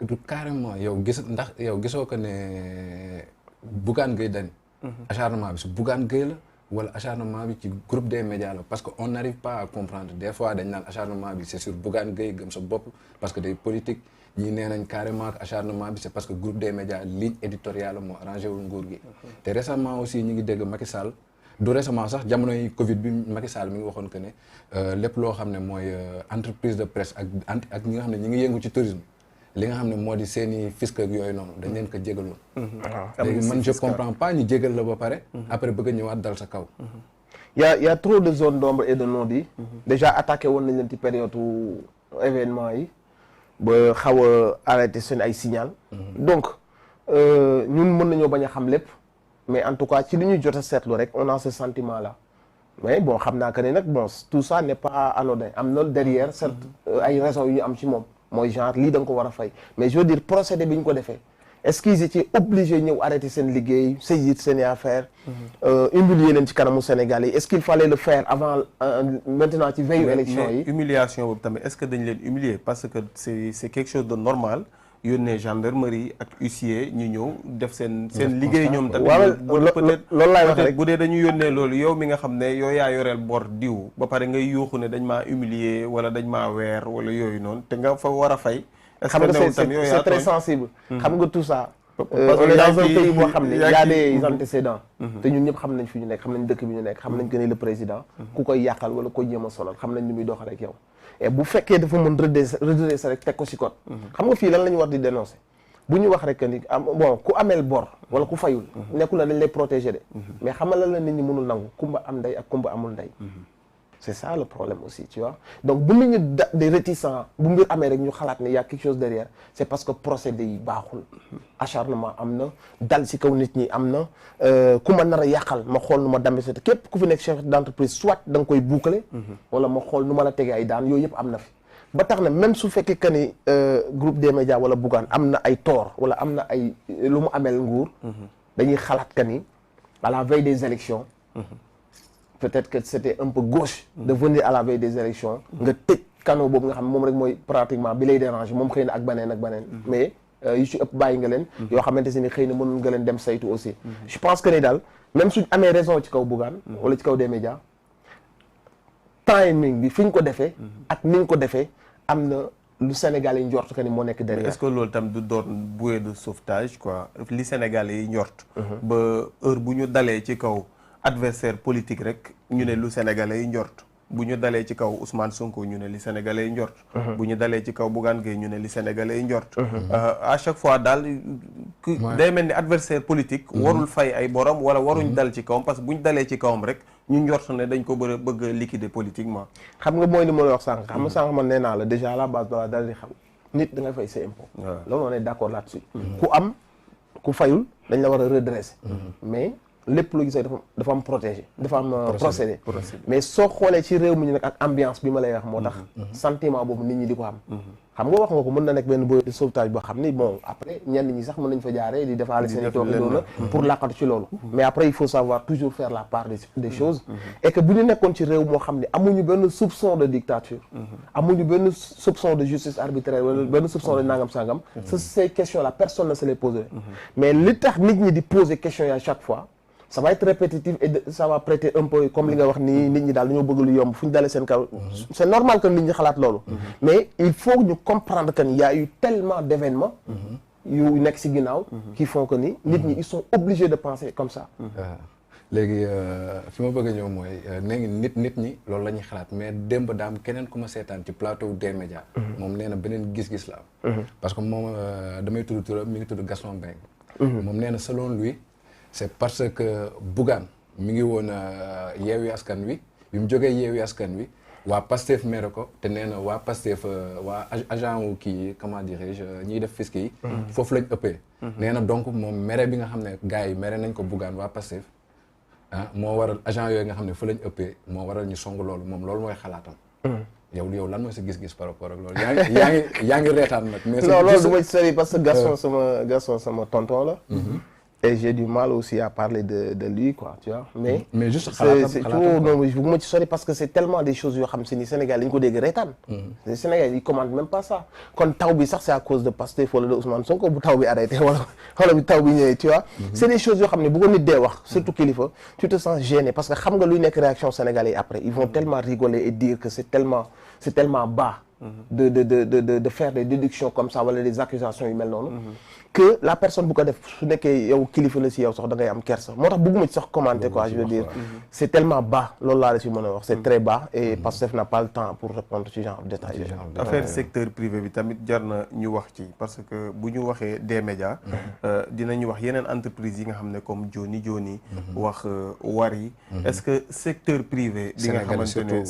du carrément yow gisoo ko ne Bougane Gueye Dany acharnement bi si Bougane Gueye la wala acharnement bi ci groupe des médias la parce que on n'arrive pas à comprendre des fois dañ naan acharnement bi c'est sur Bougane Gueye gëm sa bopp parce que day politique ñii nee nañ carrément acharnement bi c'est parce que groupe des médias ligne éditoriale moo arrangé wul nguur gi te récemment aussi ñu ngi dégg Macky Sall du récemment sax jamono yi Covid bi Macky Sall mi ngi waxoon que ne lépp loo xam ne mooy entreprise de presse ak ñi nga xam ne ñi ngi yëngu ci tourisme li nga xam ne moo di seeni fisc ak yooyu noonu dañ leen ko jégaloon léegi man je comprends pas ñu jégal la ba pare après bëgg a ñëwaat dal sa kaw y a trop de zones d'ombre et de non-dit déjà attaqué woon nañ leen ci période événement yi ba xaw a arrêté seen ay signal donc ñun mën nañoo bañ a xam lépp mais en tout cas ci li ñuy jot a seetlu rek on a ce sentiment là mais bon xam naa que ne nag bon tout ça n'est pas anodin am na derrière certes ay raisons yu ñu am ci moom mooy genre lii da nga ko war a fay mais je veux dire procédé bi ñu ko defee est-ce qu'ils étaient obligés ñëw arrêter seen liggéey saisir seen affaire humilier leen ci kanamu Sénégal yi est-ce qu'il fallait le faire avant maintenant ci veille élection yi humiliation boobu tamit est-ce que dañ leen humilier parce que c'est quelque chose de normal yónnee gendarmerie ak huissier ñu ñëw def seen liggéey ñoom tamit loolu laay wax rek bu dee dañu yónnee loolu yow mi nga xam ne yow yaa yoreel bor diw ba pare ngay yuuxu ne dañ maa humilier wala dañ maa weer wala yooyu noonu te nga fa war a fay xam nga c'est très sensible xam nga tout ça on est dans un pays boo xam ne y a des antécédents te ñun ñëpp xam nañ fi ñu nekk xam nañ dëkk bi ñu nekk xam nañ que ne le président ku koy yàqal wala ko jéem a sonal xam nañ ni muy doxal ak yow et bu fekkee dafa mën redresser rek teg ko ci code xam nga fii lan la ñu war di dénoncer bu ñu wax rek que ni bon ku ameel bor wala ku fayul nekkul na dañ lay protéger de mais xamal la nit ñi mënul nangu kumba am ndey ak kumba amul ndey c'est ça le problème aussi tu vois donc bu nit ñi de réticents bu mbir amee rek ñu xalaat ne y a quelque chose derrière c'est parce que procédé yi baaxul acharnement am na dal ci kaw nit ñi am na ku ma nar a yàqal ma xool nu ma dambe sete képp ku fi nekk chef d'entreprise soit da nga koy boucler wala ma xool nu ma la tegee ay daan yooyu yëpp am na fi ba tax na même su fekkee que ni groupe des médias wala Bougane am na ay tort wala am na ay lu mu ameel nguur dañuy xalaat que ni à la veille des élections peut-être que c'était un peu gauche de venir à la veille des élections nga tëj canaux boobu nga xam ne moom rek mooy pratiquement bi lay déranger moom xëy na ak baneen mais yu ci ëpp bàyyi nga leen yoo xamante si ni xëy na mën nga leen dem saytu aussi je pense que ni daal même suñ amee raison ci kaw Bougane wala ci kaw des médias timing bi fi ñu ko defee ak ni ñu ko defee am na lu Sénégalais yi njort que ni moo nekk derrière. est-ce que loolu tam du doon bouée de sauvetage quoi li Sénégalais yi njort ba heure bu ñu dalee ci kaw adversaire politique rek ñu ne lu Sénégalais yi njort bu ñu dalee ci kaw Ousmane Sonko ñu ne li Sénégalais yi njort bu ñu dalee ci kaw Bougane Gueye ñu ne li Sénégalais yi njort à chaque fois daal day mel ni adversaire politique warul fay ay borom wala waruñ dal ci kawam parce que bu ñu dalee ci kawam rek ñu njort ne dañ ko bëgg a liquider politiquement xam nga mooy li ma la wax sànq xam nga sànq man nee naa la déjà à la base balaa dal di xam nit da nga fay sa impôt loolu on est d'accord là-dessus ku am ku fayul dañ la war a redresser mais lépp lu gisee dafa am protégé dafa am procédé mais soo xoolee ci réew mi ñu nag ak ambiance bi ma lay wax moo tax sentiment boobu nit ñi di ko am xam nga wax nga ko mën na nekk benn bouée de sauvetage boo xam ni bon après ñenn ñi sax mën nañ fa jaaree di defaale seen i tooki doona pour làqatu ci loolu mais après il faut savoir toujours faire la part des choses et que bu ñu nekkoon ci réew moo xam ne amuñu benn soupçon de dictature amuñu benn soupçon de justice arbitraire wala benn soupçon de nangam sangam ces questions là personne ne se les poserait mais li tax nit ñi di poser question yi à chaque fois ça va être répétitif et ça va prêter un peu comme li nga wax nii nit ñi daal dañoo bëgg lu yomb fu ñu dalee seen kaw c'est normal que nit ñi xalaat loolu mais il faut ñu comprendre que il y a eu tellement d'événements yu nekk ci ginnaaw qui font que ni nit ñi ils sont obligés de penser comme ça léegi fi ma bëgg a ñëw mooy nee ngi nit ñi loolu la ñuy xalaat mais démb daam keneen ku ma seetaan ci plateau des médias moom nee na beneen gis-gis la am parce que moom damay tudd turam mi ngi tudd Gaston Mbengue moom nee na selon lui c'est parce que Bougane mi ngi woon Yewwi Askan Wi bi mu jógee Yewwi Askan Wi waa Pastef mere ko te nee na waa Pastef waa agent wu kii comment dirais-je ñiy def fisc yi foofu lañ ëppee nee na donc moom mere bi nga xam ne gars yi mere nañ ko Bougane waa Pastef moo waral agent yooyu nga xam ne fa lañ ëppee moo waral ñu song loolu moom loolu mooy xalaatam yow lan mooy sa gis-gis par rapport ak loolu yaa ngi reetaan nag mais non loolu du ma ci sori parce que Gaston sama tonton la et j'ai du mal aussi à parler de lui quoi tu vois mais juste c'est tout non bëgguma ci sori parce que c'est tellement des choses yoo xam si ni Sénégal dañu ko dégg reetaan les Sénégal ils commandent même pas ça kon taw bi sax c'est à cause de Pastef wala de Ousmane Sonko bu taw bi arrêté wala bi taw bi ñëwee tu vois c'est des choses yoo xam ne bu ko nit dee wax surtout kilifa tu te sens gêné parce que xam nga luy nekk réaction sénégalais après ils vont tellement rigoler et dire que c'est tellement bas de faire des déductions comme ça wala des accusations yu mel noonu que la personne bu ko def su nekkee yow kilifa la si yow sax da ngay am kersa moo tax bëgguma ci sax commenter quoi je veux dire c'est tellement bas loolu laa la si mën a wax c'est très bas et Pastef n'a pas le temps pour répondre ci genre détail affaire secteur privé bi tamit jar na ñu wax ci parce que bu ñu waxee des médias dinañu wax yeneen entreprise yi nga xam ne comme Joni wax Wari est-ce que secteur privé bi nga xamante ne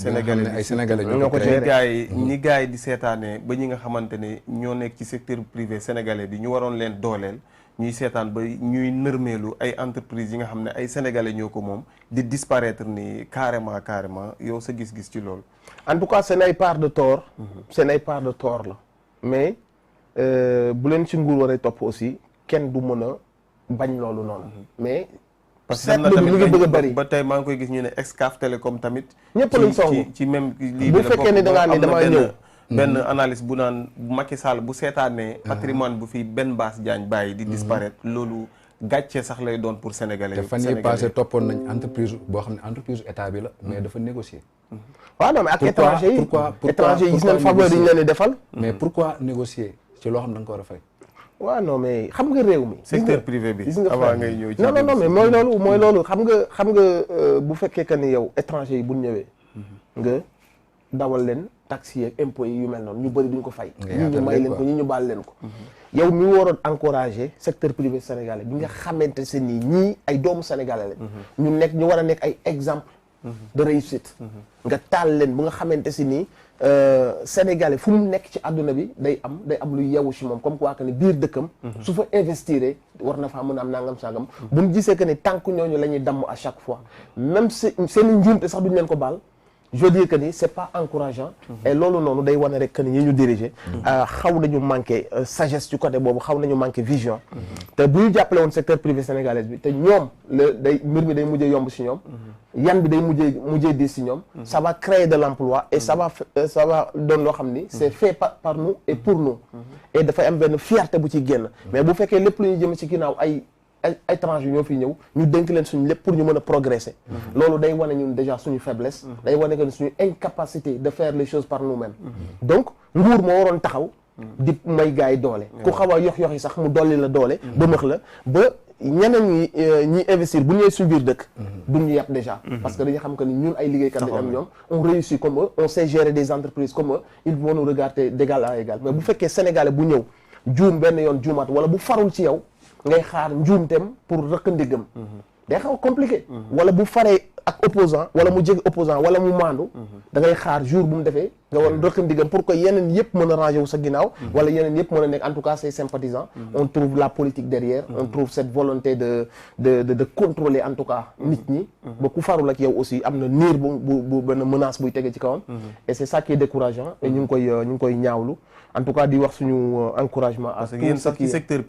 Sénégalais ñoo ko ñi gars yi di seetaanee ba ñi nga xamante ne ñoo nekk ci secteur privé sénégalais bi ñu waroon leen dooleel ñuy seetaan ba ñuy nërmeelu ay entreprises yi nga xam ne ay sénégalais ñoo ko moom di disparaître ni carrément yow sa gis-gis ci loolu. en tout cas seen ay part de tort. seen ay part de tort la mais bu leen ci nguur waree topp aussi kenn du mën a bañ loolu noonu. mais parce que am na tamit bëgg a bari ba tey maa ngi koy gis ñu ne Excaf Télécom tamit. ñëpp lañ song ci même lii bu fekkee ne da ngaa ne damaa ñëw. benn analyse bu naan Macky Sall bu seetaanee patrimoine bu fi Ben Bass Diagne bàyyi di disparaître loolu gàcce sax lay doon pour sénégalais te fan yii passé toppoon nañ entreprise boo xam ne entreprise état bi la mais dafa négocier. waaw non mais ak étranger yi étranger yi gis nañ faveur yi ñu leen di defal. mais pourquoi négocier ci loo xam ne da nga ko war a fay. waaw non mais xam nga réew mi. secteur privé bi avant ngay ñëw ci non mais mooy loolu xam nga bu fekkee que ni yow étranger yi bu ñëwee. nga dawal leen taxes yeeg impôts yi yu mel noonu ñu bëri duñ ko fay. ñi ñu may leen ko ñi ñu baal leen ko. yow mi waroon encourager secteur privé sénégalais bi nga xamante se nii ñii ay doomu sénégalais lañ. ñu war a nekk ay exemple de réussite. nga taal leen bu nga xamante si nii sénégalais fu mu nekk ci àdduna bi day am lu yeewu si moom comme quoi que ni biir dëkkam. su fa investir war na faa mën a am nangam sangam. bu ñu gisee que ni tànk ñooñu la ñuy damm à chaque fois même seen njuumte sax duñ leen ko baal. je veux dire que ni c'est pas encourageant. et loolu noonu day wane rek que ni ñi ñu diriger. xaw nañu manqué sagesse ci côté boobu xaw nañu manqué vision. te bu ñu jàppale woon secteur privé sénégalais bi te ñoom mbir mi day mujjee yomb si ñoom. yan bi day mujjee diis si ñoom. ça va créer de l'emploi et ça va doon loo xam ni c'est fait par nous et pour nous. et dafay am benn fierté bu ci génn. mais bu fekkee lépp lu ñu jëm ci ginnaaw ay étranger ñoo fi ñëw ñu dénk leen suñu lépp pour ñu mën a progresser. loolu day wane ñun déjà suñu faiblesse. day wane que suñu incapacité de faire les choses par nous-mêmes. donc nguur moo waroon taxaw. di may gars yi doole. ku xaw a yox yi sax mu dolli la doole. ba mëx la ba ñeneen ñi investir bu ñëwee suñu biir dëkk. duñ ñu yàpp déjà. parce que dañu xam que ni ñun ay liggéeykat lañ am ñoom. on réussit comme eux on sait gérer des entreprises comme eux ils vont nous regarder d'égal à égal mais bu fekkee sénégalais bu ñëw juum benn yoon juumaat wala bu farul ci yow. ngay xaar njuumteem pour rëkk ndigam day xaw a compliqué wala bu faree ak opposant wala mu jege opposant wala mu maandu da ngay xaar jour bu mu defee nga war rëkk ndigam pour que yeneen yëpp mën a rangé wu sa ginnaaw wala yeneen yëpp mën a nekk en tout cas ses sympathisants on trouve la politique derrière on trouve cette volonté de contrôler en tout cas nit ñi ba ku farul ak yow aussi am na niir bu benn menace buy tege ci kawam et c'est ça qui est décourageant et ñu ngi koy ñaawlu en tout cas di wax suñu encouragement à tout ce qui est secteur